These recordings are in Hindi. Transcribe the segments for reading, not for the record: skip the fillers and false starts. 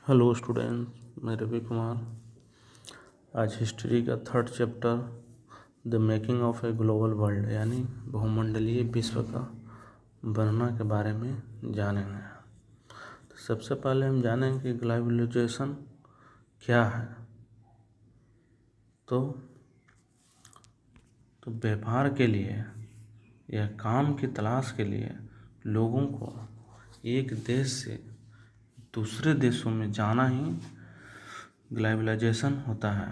हेलो स्टूडेंट, मैं रवि कुमार। आज हिस्ट्री का third chapter the making of a global world यानी बहुमंडलीय विश्व का बनना के बारे में जानेंगे। तो सबसे पहले हम जानेंगे कि ग्लोबलाइजेशन क्या है। तो व्यापार के लिए या काम की तलाश के लिए लोगों को एक देश से दूसरे देशों में जाना ही ग्लोबलाइजेशन होता है।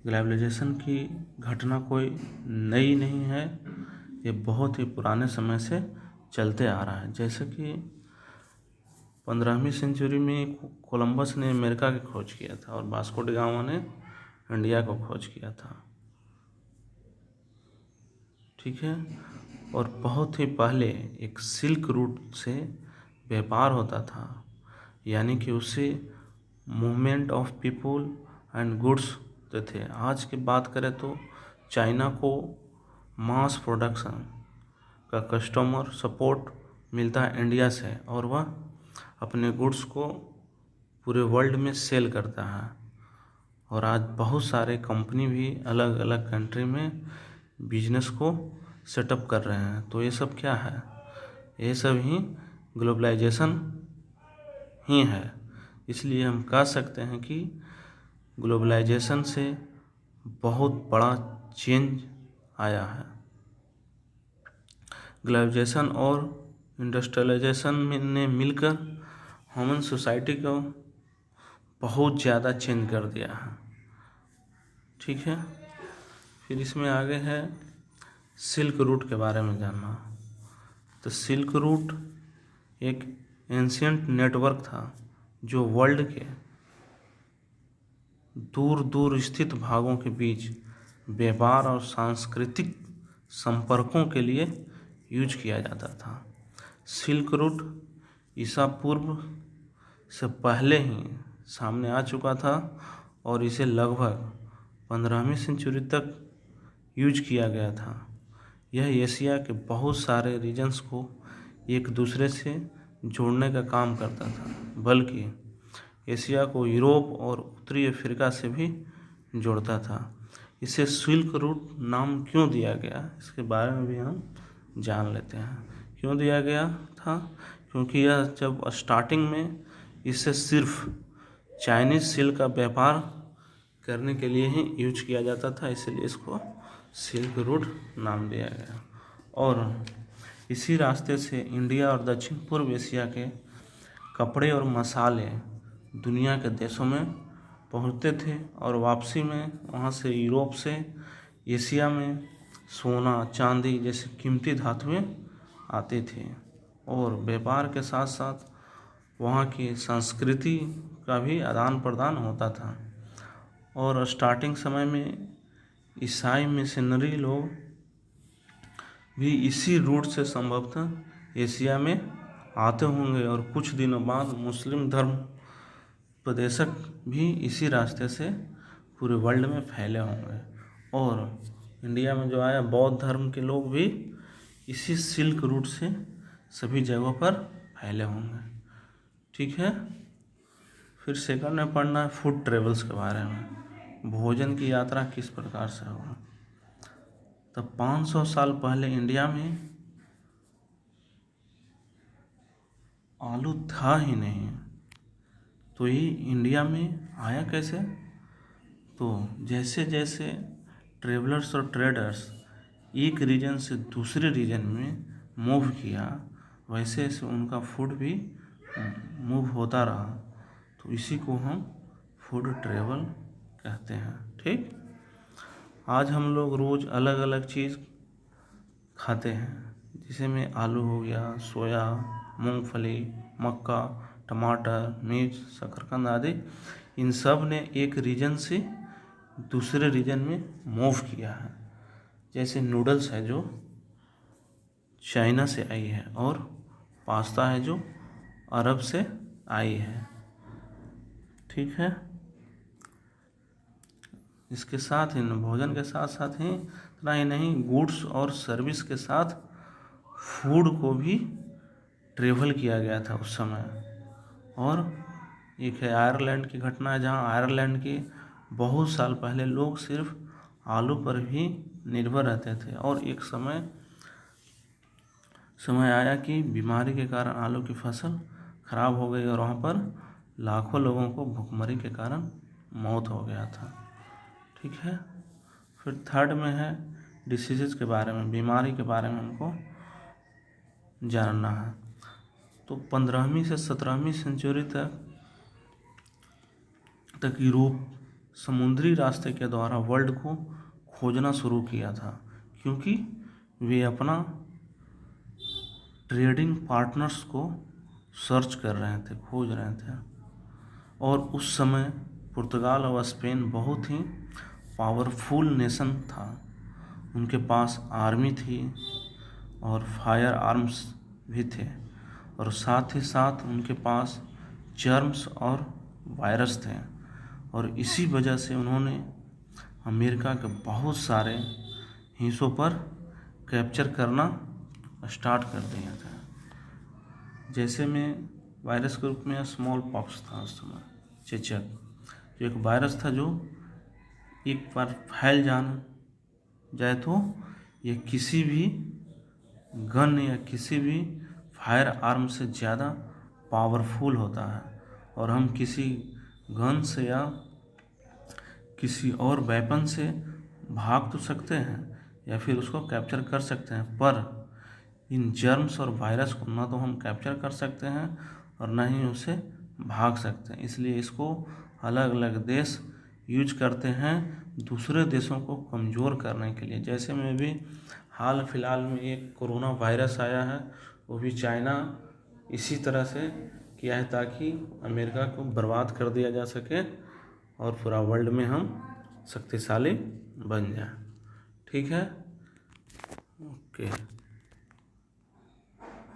ग्लोबलाइजेशन की घटना कोई नई नहीं है, ये बहुत ही पुराने समय से चलते आ रहा है। जैसे कि 15वीं सेंचुरी में कोलंबस ने अमेरिका की खोज किया था और वास्को डी गामा ने इंडिया को खोज किया था, ठीक है। और बहुत ही पहले एक सिल्क रूट से व्यापार होता था, यानी कि उसे movement of people and goods होते थे। आज की बात करें तो चाइना को मास प्रोडक्शन का कस्टमर सपोर्ट मिलता है इंडिया से और वह अपने गुड्स को पूरे वर्ल्ड में सेल करता है। और आज बहुत सारे कंपनी भी अलग अलग कंट्री में बिजनेस को सेटअप कर रहे हैं। तो ये सब क्या है? ये सब ही ग्लोबलाइजेशन ही है। इसलिए हम कह सकते हैं कि ग्लोबलाइजेशन से बहुत बड़ा चेंज आया है। ग्लोबलाइजेशन और इंडस्ट्रियलाइजेशन ने मिलकर ह्यूमन सोसाइटी को बहुत ज़्यादा चेंज कर दिया है, ठीक है। फिर इसमें आगे है सिल्क रूट के बारे में जानना। तो सिल्क रूट एक एंशियंट नेटवर्क था जो वर्ल्ड के दूर दूर स्थित भागों के बीच व्यापार और सांस्कृतिक संपर्कों के लिए यूज किया जाता था। सिल्क रूट ईसा पूर्व से पहले ही सामने आ चुका था और इसे लगभग 15वीं सेंचुरी तक यूज किया गया था। यह एशिया के बहुत सारे रीजन्स को एक दूसरे से जोड़ने का काम करता था, बल्कि एशिया को यूरोप और उत्तरी अफ्रीका से भी जोड़ता था। इसे सिल्क रूट नाम क्यों दिया गया, इसके बारे में भी हम जान लेते हैं। क्यों दिया गया था? क्योंकि यह जब स्टार्टिंग में इसे सिर्फ चाइनीज सिल्क का व्यापार करने के लिए ही यूज किया जाता था, इसलिए इसको सिल्क रूट नाम दिया गया। और इसी रास्ते से इंडिया और दक्षिण पूर्व एशिया के कपड़े और मसाले दुनिया के देशों में पहुंचते थे और वापसी में वहां से यूरोप से एशिया में सोना चांदी जैसी कीमती धातुएं आती थी। और व्यापार के साथ साथ वहाँ की संस्कृति का भी आदान प्रदान होता था। और स्टार्टिंग समय में ईसाई मिशनरी लोग भी इसी रूट से संभवतः एशिया में आते होंगे और कुछ दिनों बाद मुस्लिम धर्म प्रदेशक भी इसी रास्ते से पूरे वर्ल्ड में फैले होंगे। और इंडिया में जो आया बौद्ध धर्म के लोग भी इसी सिल्क रूट से सभी जगहों पर फैले होंगे, ठीक है। फिर सेकंड में पढ़ना है फूड ट्रेवल्स के बारे में। भोजन की यात्रा किस प्रकार से होगा। तो 500 साल पहले इंडिया में आलू था ही नहीं, तो ये इंडिया में आया कैसे? तो जैसे जैसे ट्रेवलर्स और ट्रेडर्स एक रीजन से दूसरे रीजन में मूव किया, वैसे वैसे उनका फूड भी मूव होता रहा। तो इसी को हम फूड ट्रेवल कहते हैं, ठीक। आज हम लोग रोज़ अलग अलग चीज़ खाते हैं, जिसे में आलू हो गया, सोया, मूंगफली, मक्का, टमाटर, मिर्च, शकरकंद आदि। इन सब ने एक रीजन से दूसरे रीजन में मूव किया है। जैसे नूडल्स है जो चाइना से आई है और पास्ता है जो अरब से आई है, ठीक है। इसके साथ ही भोजन के साथ साथ ही इतना ही नहीं, गुड्स और सर्विस के साथ फूड को भी ट्रेवल किया गया था उस समय। और एक है आयरलैंड की घटना है, जहाँ आयरलैंड के बहुत साल पहले लोग सिर्फ आलू पर भी निर्भर रहते थे और एक समय आया कि बीमारी के कारण आलू की फसल खराब हो गई और वहाँ पर लाखों लोगों को भुखमरी के कारण मौत हो गया था। ठीक है। फिर थर्ड में है डिसीजेस के बारे में, बीमारी के बारे में हमको जानना है। तो 15वीं से 17वीं सेंचुरी तक यूरोप समुद्री रास्ते के द्वारा वर्ल्ड को खोजना शुरू किया था, क्योंकि वे अपना ट्रेडिंग पार्टनर्स को सर्च कर रहे थे, खोज रहे थे। और उस समय पुर्तगाल और स्पेन बहुत ही पावरफुल नेशन था। उनके पास आर्मी थी और फायर आर्म्स भी थे, और साथ ही साथ उनके पास जर्म्स और वायरस थे। और इसी वजह से उन्होंने अमेरिका के बहुत सारे हिस्सों पर कैप्चर करना स्टार्ट कर दिया था। जैसे में वायरस के रूप में स्मॉल पॉक्स था उस समय, चेचक, जो एक वायरस था जो एक बार फैल जाए तो ये किसी भी गन या किसी भी फायर आर्म से ज़्यादा पावरफुल होता है, और हम किसी गन से या किसी और वेपन से भाग तो सकते हैं या फिर उसको कैप्चर कर सकते हैं, पर इन जर्म्स और वायरस को ना तो हम कैप्चर कर सकते हैं और ना ही उसे भाग सकते हैं। इसलिए इसको अलग अलग देश यूज करते हैं दूसरे देशों को कमज़ोर करने के लिए। जैसे में भी हाल फिलहाल में एक कोरोना वायरस आया है, वो भी चाइना इसी तरह से किया है ताकि अमेरिका को बर्बाद कर दिया जा सके और पूरा वर्ल्ड में हम शक्तिशाली बन जाए। ठीक है, ओके।